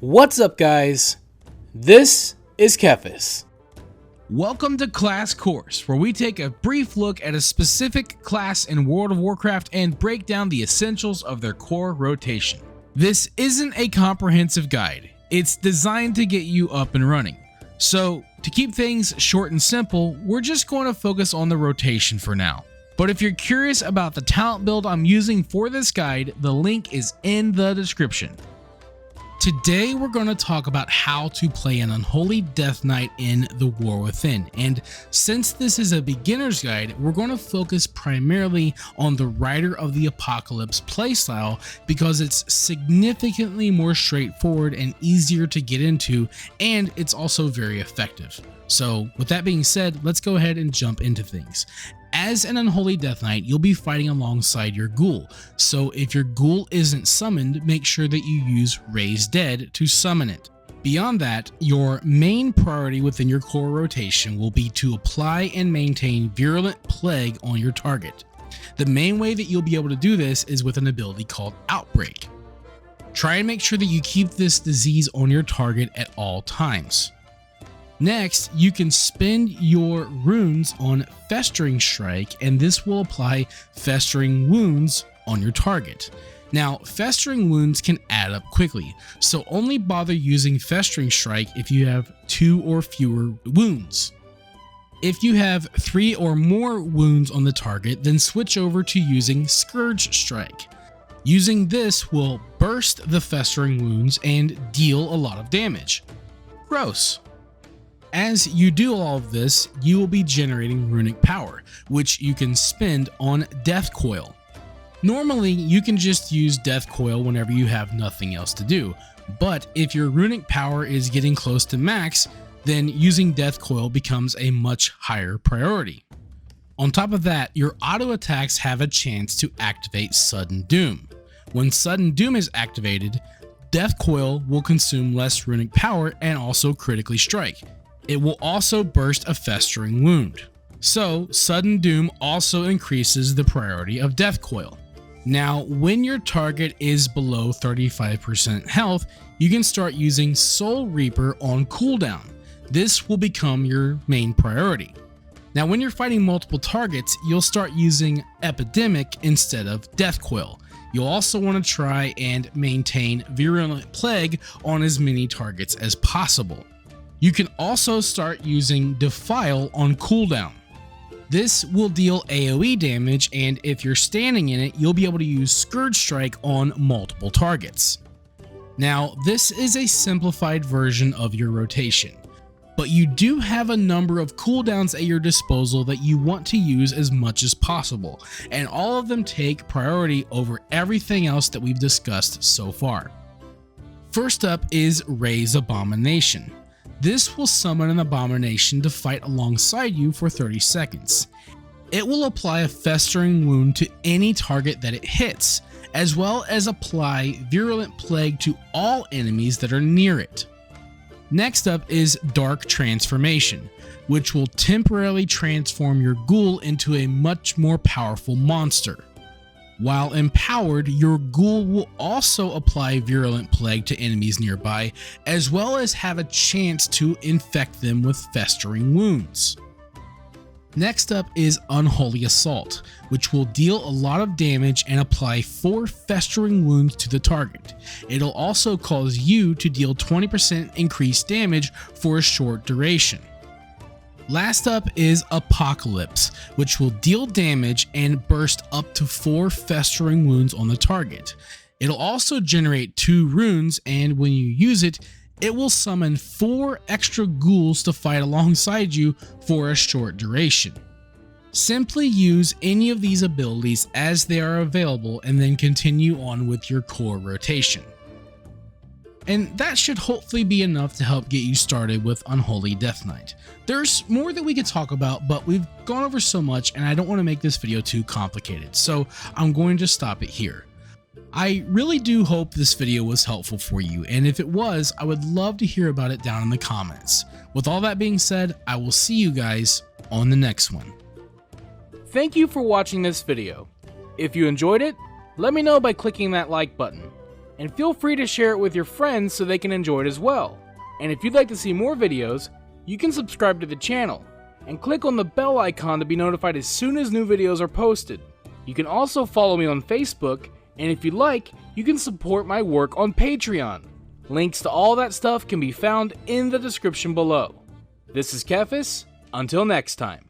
What's up, guys? This is Kephas. Welcome to Class Course, where we take a brief look at a specific class in World of Warcraft and break down the essentials of their core rotation. This isn't a comprehensive guide, it's designed to get you up and running. So, to keep things short and simple, we're just going to focus on the rotation for now. But if you're curious about the talent build I'm using for this guide, the link is in the description. Today we're going to talk about how to play an Unholy Death Knight in the War Within, and since this is a beginner's guide, we're going to focus primarily on the Rider of the Apocalypse playstyle because it's significantly more straightforward and easier to get into, and it's also very effective. So with that being said, let's go ahead and jump into things. As an Unholy Death Knight, you'll be fighting alongside your ghoul, so if your ghoul isn't summoned, make sure that you use Raise Dead to summon it. Beyond that, your main priority within your core rotation will be to apply and maintain Virulent Plague on your target. The main way that you'll be able to do this is with an ability called Outbreak. Try and make sure that you keep this disease on your target at all times. Next, you can spend your runes on Festering Strike, and this will apply Festering Wounds on your target. Now, Festering Wounds can add up quickly, so only bother using Festering Strike if you have 2 or fewer wounds. If you have 3 or more wounds on the target, then switch over to using Scourge Strike. Using this will burst the Festering Wounds and deal a lot of damage. Gross. As you do all of this, you will be generating runic power, which you can spend on Death Coil. Normally, you can just use Death Coil whenever you have nothing else to do, but if your runic power is getting close to max, then using Death Coil becomes a much higher priority. On top of that, your auto attacks have a chance to activate Sudden Doom. When Sudden Doom is activated, Death Coil will consume less runic power and also critically strike. It will also burst a Festering Wound. So, Sudden Doom also increases the priority of Death Coil. Now, when your target is below 35% health, you can start using Soul Reaper on cooldown. This will become your main priority. Now, when you're fighting multiple targets, you'll start using Epidemic instead of Death Coil. You'll also want to try and maintain Virulent Plague on as many targets as possible. You can also start using Defile on cooldown. This will deal AoE damage, and if you're standing in it, you'll be able to use Scourge Strike on multiple targets. Now, this is a simplified version of your rotation, but you do have a number of cooldowns at your disposal that you want to use as much as possible, and all of them take priority over everything else that we've discussed so far. First up is Raise Abomination. This will summon an abomination to fight alongside you for 30 seconds. It will apply a Festering Wound to any target that it hits, as well as apply Virulent Plague to all enemies that are near it. Next up is Dark Transformation, which will temporarily transform your ghoul into a much more powerful monster. While empowered, your ghoul will also apply Virulent Plague to enemies nearby, as well as have a chance to infect them with Festering Wounds. Next up is Unholy Assault, which will deal a lot of damage and apply 4 Festering Wounds to the target. It'll also cause you to deal 20% increased damage for a short duration. Last up is Apocalypse, which will deal damage and burst up to 4 Festering Wounds on the target. It'll also generate 2 runes, and when you use it, it will summon 4 extra ghouls to fight alongside you for a short duration. Simply use any of these abilities as they are available and then continue on with your core rotation. And that should hopefully be enough to help get you started with Unholy Death Knight. There's more that we could talk about, but we've gone over so much and I don't want to make this video too complicated, so I'm going to stop it here. I really do hope this video was helpful for you, and if it was, I would love to hear about it down in the comments. With all that being said, I will see you guys on the next one. Thank you for watching this video. If you enjoyed it, let me know by clicking that like button. and feel free to share it with your friends so they can enjoy it as well. And if you'd like to see more videos, you can subscribe to the channel and click on the bell icon to be notified as soon as new videos are posted. You can also follow me on Facebook, and if you'd like, you can support my work on Patreon. Links to all that stuff can be found in the description below. This is Kephas. Until next time.